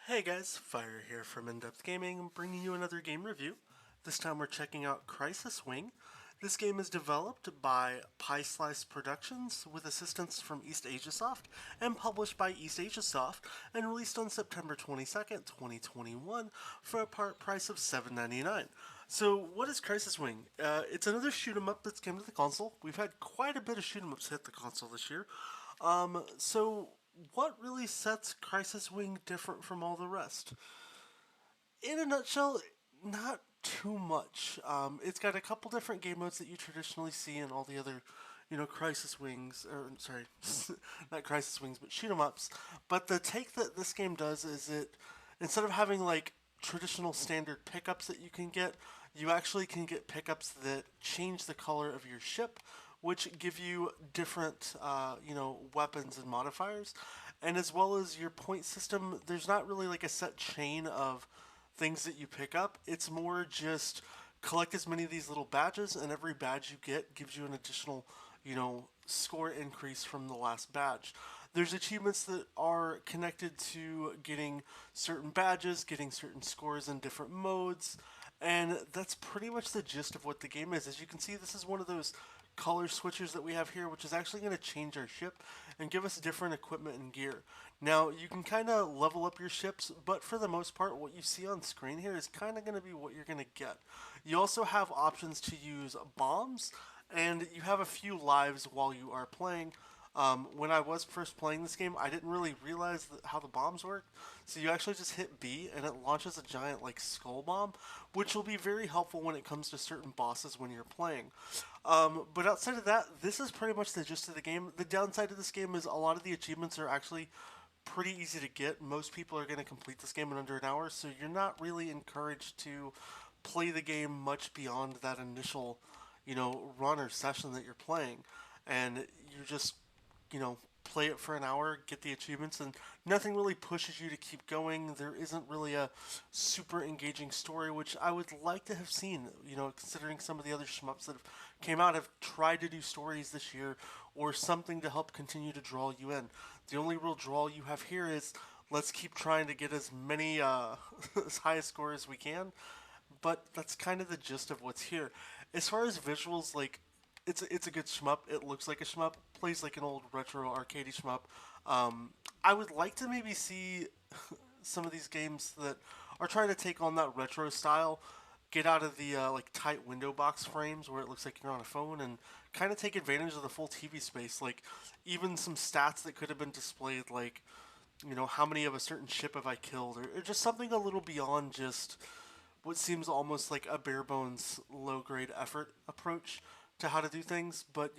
Hey guys, Fire here from InDepth Gaming, bringing you another game review. This time we're checking out Crisis Wing. This game is developed by Pie Slice Productions with assistance from East Asia Soft and published by East Asia Soft and released on September 22nd, 2021 for a part price of $7.99. So what is Crisis Wing? It's another shoot 'em up that's came to the console. We've had quite a bit of shoot 'em ups hit the console this year. So what really sets Crisis Wing different from all the rest? In a nutshell, not too much. It's got a couple different game modes that you traditionally see in all the other, Crisis Wings, or sorry, not Crisis Wings, but shoot 'em ups. But the take that this game does is instead of having like traditional standard pickups that you can get, you actually can get pickups that change the color of your ship, which give you different, weapons and modifiers. And as well as your point system, there's not really like a set chain of things that you pick up. It's more just collect as many of these little badges, and every badge you get gives you an additional, score increase from the last badge. There's achievements that are connected to getting certain badges, getting certain scores in different modes, and that's pretty much the gist of what the game is. As you can see, this is one of those color switchers that we have here, which is actually going to change our ship and give us different equipment and gear. Now, you can kind of level up your ships, but for the most part, what you see on screen here is kind of going to be what you're going to get. You also have options to use bombs, and you have a few lives while you are playing. When I was first playing this game, I didn't really realize how the bombs work. So you actually just hit B and it launches a giant like skull bomb, which will be very helpful when it comes to certain bosses when you're playing. But outside of that, this is pretty much the gist of the game. The downside of this game is a lot of the achievements are actually pretty easy to get. Most people are going to complete this game in under an hour, so you're not really encouraged to play the game much beyond that initial, run or session that you're playing. And you're just play it for an hour, get the achievements, and nothing really pushes you to keep going. There isn't really a super engaging story, which I would like to have seen, considering some of the other shmups that have came out have tried to do stories this year or something to help continue to draw you in. The only real draw you have here is let's keep trying to get as many, as high a score as we can, but that's kind of the gist of what's here. As far as visuals, like, it's a good shmup. It looks like a shmup. Plays like an old retro arcadey shmup. I would like to maybe see some of these games that are trying to take on that retro style, get out of the like tight window box frames where it looks like you're on a phone, and kind of take advantage of the full TV space. Like even some stats that could have been displayed, like how many of a certain ship have I killed, or just something a little beyond just what seems almost like a bare bones low grade effort approach to how to do things. But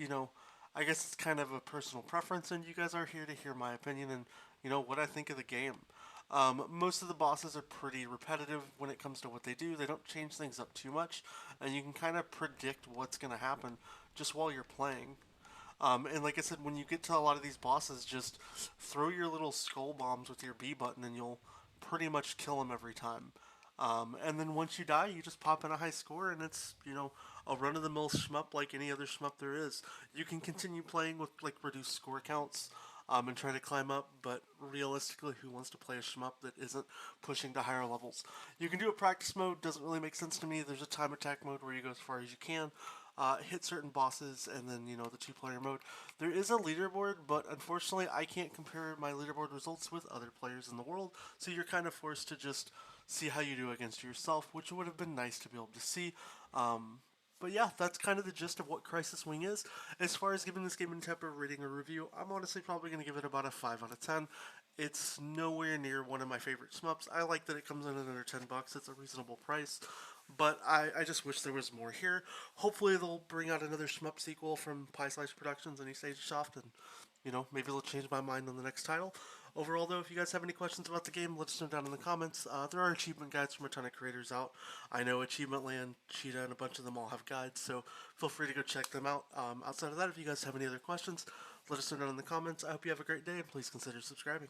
I guess it's kind of a personal preference, and you guys are here to hear my opinion and what I think of the game. Most of the bosses are pretty repetitive when it comes to what they do. They don't change things up too much, and you can kind of predict what's going to happen just while you're playing. And like I said, when you get to a lot of these bosses, just throw your little skull bombs with your B button and you'll pretty much kill them every time. And then once you die, you just pop in a high score, and it's a run-of-the-mill shmup like any other shmup there is. You can continue playing with like reduced score counts, and try to climb up, but realistically, who wants to play a shmup that isn't pushing to higher levels? You can do a practice mode. Doesn't really make sense to me. There's a time attack mode where you go as far as you can. Hit certain bosses, and then the two-player mode. There is a leaderboard, but unfortunately, I can't compare my leaderboard results with other players in the world. So you're kind of forced to just see how you do against yourself, which would have been nice to be able to see. But yeah, that's kind of the gist of what Crisis Wing is. As far as giving this game a type of rating or review, I'm honestly probably going to give it about a 5 out of 10. It's nowhere near one of my favorite shmups. I like that it comes in at under $10. It's a reasonable price. But I just wish there was more here. Hopefully they'll bring out another shmup sequel from Pie Slice Productions and East Asia Soft, and maybe they'll change my mind on the next title. Overall, though, if you guys have any questions about the game, let us know down in the comments. There are achievement guides from a ton of creators out. I know Achievement Land, Cheetah, and a bunch of them all have guides, so feel free to go check them out. Outside of that, if you guys have any other questions, let us know down in the comments. I hope you have a great day, and please consider subscribing.